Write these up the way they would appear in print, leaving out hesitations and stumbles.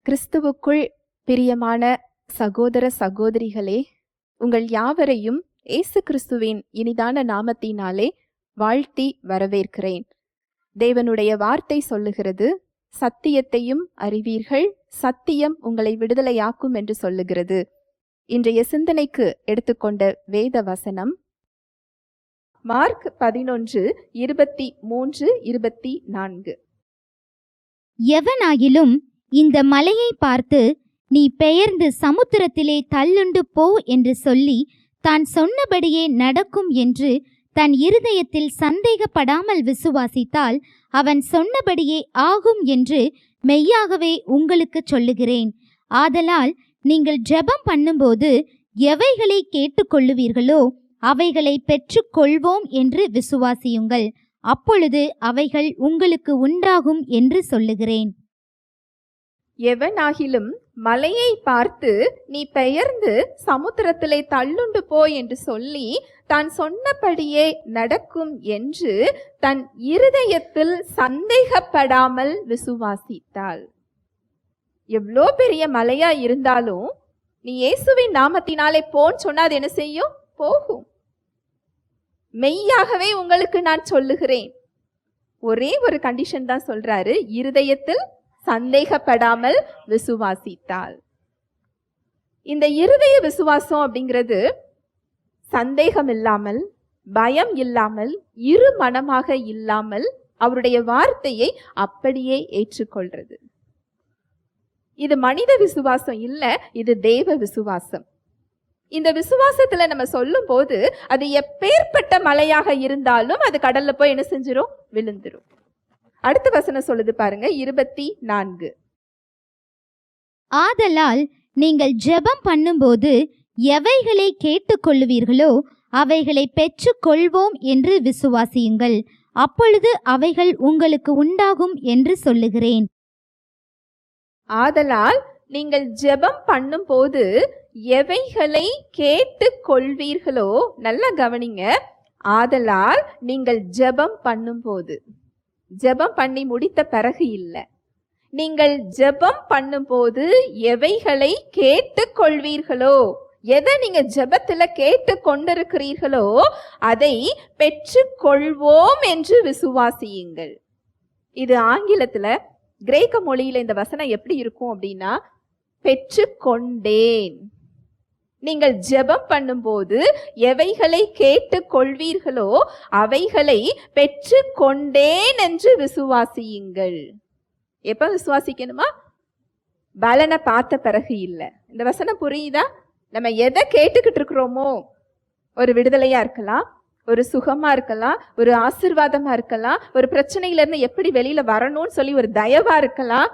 கிறிஸ்துவுக்குள் பிரியமான சகோதர சகோதரிகளே, உங்கள் யாவரையும் இயேசு கிறிஸ்துவின் இனிதான நாமத்தினாலே வாழ்த்தி வரவேற்கிறேன். தேவனுடைய வார்த்தை சொல்லுகிறது, சத்தியத்தையும் அறிவீர்கள், சத்தியம் உங்களை விடுதலையாக்கும் என்று சொல்லுகிறது. இன்றைய சிந்தனைக்கு எடுத்துக்கொண்ட வேத வசனம் மார்க் 11:23-24. எவனாகிலும் இந்த மலையை பார்த்து நீ பெயர்ந்து சமுத்திரத்திலே தள்ளுண்டு போ என்று சொல்லி தான் சொன்னபடியே நடக்கும் என்று தன் இருதயத்தில் சந்தேகப்படாமல் விசுவாசித்தால் அவன் சொன்னபடியே ஆகும் என்று மெய்யாகவே உங்களுக்கு சொல்லுகிறேன். ஆதலால் நீங்கள் ஜெபம் பண்ணும்போது எவைகளை கேட்டுக்கொள்ளுவீர்களோ அவைகளை பெற்றுக்கொள்வோம் என்று விசுவாசியுங்கள். அப்பொழுது அவைகள் உங்களுக்கு உண்டாகும் என்று சொல்லுகிறேன். எவனாகிலும் மலையை பார்த்து நீ பெயர்ந்து சமுத்திரத்திலே தள்ளுண்டு போ என்று சொல்லி தான் சொன்னபடியே நடக்கும் என்று தன் இருதயத்தில் சந்தேகப்படாமல் விசுவாசித்தாள். எவ்வளோ பெரிய மலையா இருந்தாலும் நீ இயேசுவின் நாமத்தினாலே போன்னு சொன்னா அது என்ன செய்யும்? போகும். மெய்யாகவே உங்களுக்கு நான் சொல்லுகிறேன். ஒரே ஒரு கண்டிஷன் தான் சொல்றாரு, இருதயத்தில் சந்தேகப்படாமல் விசுவாசித்தாள். இந்த இருதய விசுவாசம் அப்படிங்கிறது சந்தேகம் இல்லாமல், பயம் இல்லாமல், இரு மனமாக இல்லாமல் அவருடைய வார்த்தையை அப்படியே ஏற்றுக்கொள்றது. இது மனித விசுவாசம் இல்ல, இது தேவ விசுவாசம். இந்த விசுவாசத்துல நம்ம சொல்லும் போது அது எப்பேற்பட்ட மலையாக இருந்தாலும் அது கடல்ல போய் என்ன செஞ்சிரும்? விழுந்துரும். அடுத்த வசனம் சொல்லுது பாருங்க, 24. ஆதலால் நீங்கள் ஜெபம் பண்ணும்போது எவைகளை கேட்டுக்கொள்ளுவீர்களோ அவைகளை பெற்றுக்கொள்வோம் என்று விசுவாசியுங்கள். அப்பொழுது அவைகள் உங்களுக்கு உண்டாகும் என்று சொல்லுகிறேன். ஆதலால் நீங்கள் ஜெபம் பண்ணும் போது எவைகளை கேட்டுக்கொள்வீர்களோ, நல்லா கவனிங்க. ஆதலால் நீங்கள் ஜெபம் பண்ணும் போது, ஜெபம் பண்ணி முடித்த பிறகு இல்ல, நீங்கள் ஜெபம் பண்ணும்போது எவைகளை கேட்டுக்கொள்வீர்களோ, எதை நீங்க ஜெபத்துல கேட்டு கொண்டிருக்கிறீர்களோ அதை பெற்றுக்கொள்வோம் என்று விசுவாசியுங்கள். இது ஆங்கிலத்துல, கிரேக்க மொழியில இந்த வசனம் எப்படி இருக்கும் அப்படின்னா, பெற்றுக்கொண்டேன். நீங்கள் ஜெபம் பண்ணும்போது எவைகளை கேட்டுக்கொள்வீர்களோ அவைகளை பெற்றுக்கொண்டேன் என்று விசுவாசியுங்கள். எப்ப விசுவாசிக்கணுமா? பலனை பார்த்த பிறகு இல்ல. இந்த வசனம் புரியுதா? நம்ம எதை கேட்டுக்கிட்டு இருக்கிறோமோ, ஒரு விடுதலையா இருக்கலாம், ஒரு சுகமா இருக்கலாம், ஒரு ஆசீர்வாதமா இருக்கலாம், ஒரு பிரச்சனையில இருந்து எப்படி வெளியில வரணும்னு சொல்லி ஒரு தயவா இருக்கலாம்,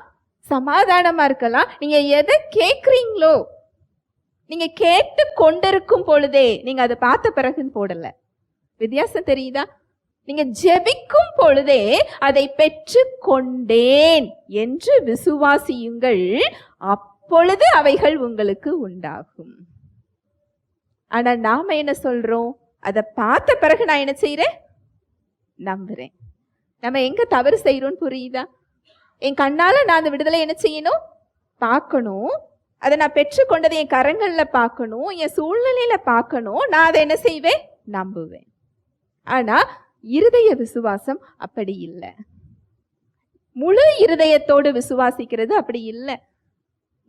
சமாதானமா இருக்கலாம். நீங்க எதை கேட்குறீங்களோ, நீங்க கேட்டு கொண்டிருக்கும் பொழுதே, நீங்க அதை பார்த்த பிறகுன்னு போடல. வித்தியாசம் தெரியுதா? நீங்க ஜெபிக்கும் பொழுதே அதை பெற்று கொண்டேன் என்று விசுவாசியுங்கள், அப்பொழுது அவைகள் உங்களுக்கு உண்டாகும். ஆனா நாம என்ன சொல்றோம்? அதை பார்த்த பிறகு நான் என்ன செய்யறேன்? நம்புறேன். நம்ம எங்க தவறு செய்யறோம்னு புரியுதா? என் கண்ணால நான் அந்த விடுதலை என்ன செய்யணும்? பார்க்கணும். அதை நான் பெற்றுக்கொண்டதை என் கரங்கள்ல பார்க்கணும், என் சூழ்நிலையில பார்க்கணும். நான் அதை என்ன செய்வேன்? நம்புவேன். ஆனா இருதய விசுவாசம் அப்படி இல்லை. முழு இருதயத்தோடு விசுவாசிக்கிறது அப்படி இல்லை.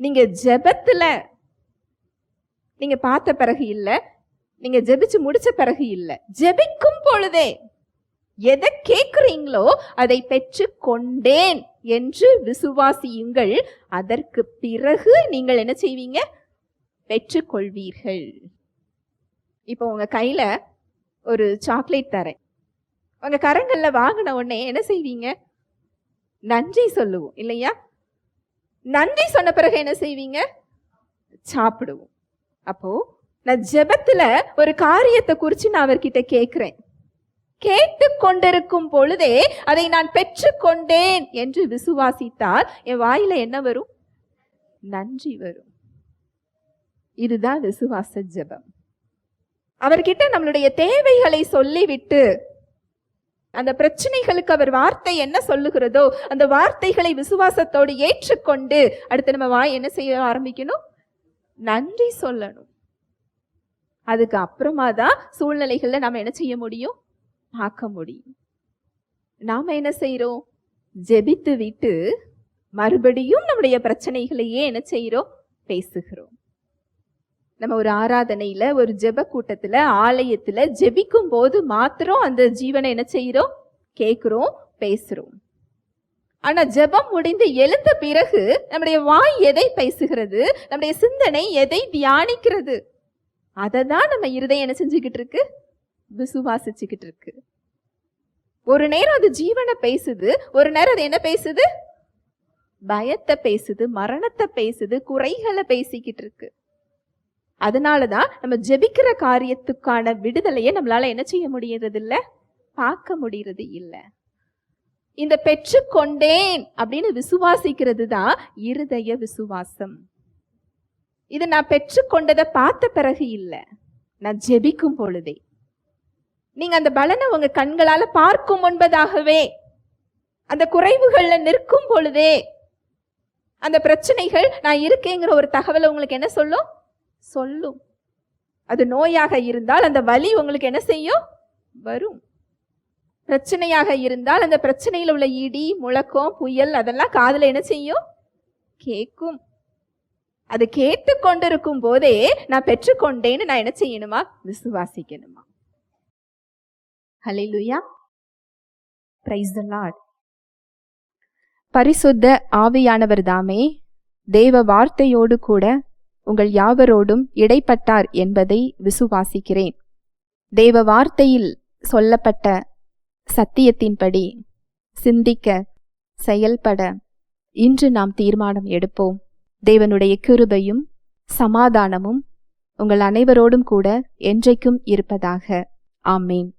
நீங்க ஜெபத்துல நீங்க பார்த்த பிறகு இல்லை, நீங்க ஜெபிச்சு முடிச்ச பிறகு இல்லை, ஜெபிக்கும் பொழுதே எதை கேட்குறீங்களோ அதை பெற்று கொண்டேன் என்று விசுவாசியுங்கள். அதற்கு பிறகு நீங்கள் என்ன செய்வீங்க? பெற்றுக்கொள்வீர்கள். இப்போ உங்க கையில ஒரு சாக்லேட் தரேன், உங்க கரங்கள்ல வாங்கின உடனே என்ன செய்வீங்க? நன்றி சொல்லுவோம் இல்லையா? நன்றி சொன்ன பிறகு என்ன செய்வீங்க? சாப்பிடுவோம். அப்போ நான் ஜெபத்துல ஒரு காரியத்தை குறித்து நான் அவர்கிட்ட கேட்கிறேன். கேட்டு கொண்டிருக்கும் பொழுதே அதை நான் பெற்றுக்கொண்டேன் என்று விசுவாசித்தால் என் வாயில என்ன வரும்? நன்றி வரும். இதுதான் விசுவாச ஜெபம். அவர்கிட்ட நம்மளுடைய தேவைகளை சொல்லிவிட்டு அந்த பிரச்சனைகளுக்கு அவர் வார்த்தை என்ன சொல்லுகிறதோ அந்த வார்த்தைகளை விசுவாசத்தோடு ஏற்றுக்கொண்டு அடுத்து நம்ம வாய் என்ன செய்ய ஆரம்பிக்கணும்? நன்றி சொல்லணும். அதுக்கு அப்புறமா தான் சூழ்நிலைகள்ல நாம என்ன செய்ய முடியும்? பார்க்க முடியும். நாம என்ன செய்யறோம்? ஜெபித்து விட்டு மறுபடியும் நம்முடைய பிரச்சனைகளையே என்ன செய்யறோம்? பேசுகிறோம். நம்ம ஒரு ஆராதனையில, ஒரு ஜெப கூட்டத்துல, ஆலயத்துல ஜெபிக்கும் போது மாத்திரம் அந்த ஜீவனை என்ன செய்யறோம்? கேட்கிறோம், பேசுறோம். ஆனா ஜெபம் முடிந்து எழுந்த பிறகு நம்முடைய வாய் எதை பேசுகிறது? நம்முடைய சிந்தனை எதை தியானிக்கிறது? அதை தான் நம்ம இருதயம் என்ன செஞ்சுக்கிட்டு இருக்கு? விசுவாசிச்சுக்கிட்டு இருக்கு. ஒரு நேரம் அது ஜீவனை பேசுது, ஒரு நேரம் அது என்ன பேசுது? பயத்தை பேசுது, மரணத்தை பேசுது, குறைகளை பேசிக்கிட்டு இருக்கு. அதனாலதான் நம்ம ஜெபிக்கிற காரியத்துக்கான விடுதலையை நம்மளால என்ன செய்ய முடியறது இல்ல? பார்க்க முடியறது இல்ல. இந்த பெற்றுக்கொண்டேன் அப்படின்னு விசுவாசிக்கிறது தான் இருதய விசுவாசம். இது நான் பெற்றுக்கொண்டதை பார்த்த பிறகு இல்ல, நான் ஜெபிக்கும் பொழுதே. நீங்க அந்த பலனை உங்க கண்களால பார்க்கும் முன்பதாகவே, அந்த குறைவுகள்ல நிற்கும் பொழுதே அந்த பிரச்சனைகள் நான் இருக்கேங்கிற ஒரு தகவலை உங்களுக்கு என்ன சொல்லும்? சொல்லும். அது நோயாக இருந்தால் அந்த வலி உங்களுக்கு என்ன செய்யும்? வரும். பிரச்சனையாக இருந்தால் அந்த பிரச்சனையில் உள்ள இடி, முழக்கம், புயல் அதெல்லாம் காதுல என்ன செய்யும்? கேட்கும். அது கேட்டு கொண்டிருக்கும் போதே நான் பெற்றுக்கொண்டேன்னு நான் என்ன செய்யணுமா? விசுவாசிக்கணுமா? ஹல்லேலூயா, பிரைஸ் தி லார்ட். பரிசுத்த ஆவியானவர் தாமே தேவ வார்த்தையோடு கூட உங்கள் யாவரோடும் இடைப்பட்டார் என்பதை விசுவாசிக்கிறேன். தேவ வார்த்தையில் சொல்லப்பட்ட சத்தியத்தின்படி சிந்திக்க, செயல்பட இன்று நாம் தீர்மானம் எடுப்போம். தேவனுடைய கிருபையும் சமாதானமும் உங்கள் அனைவரோடும் கூட என்றைக்கும் இருப்பதாக. ஆமேன்.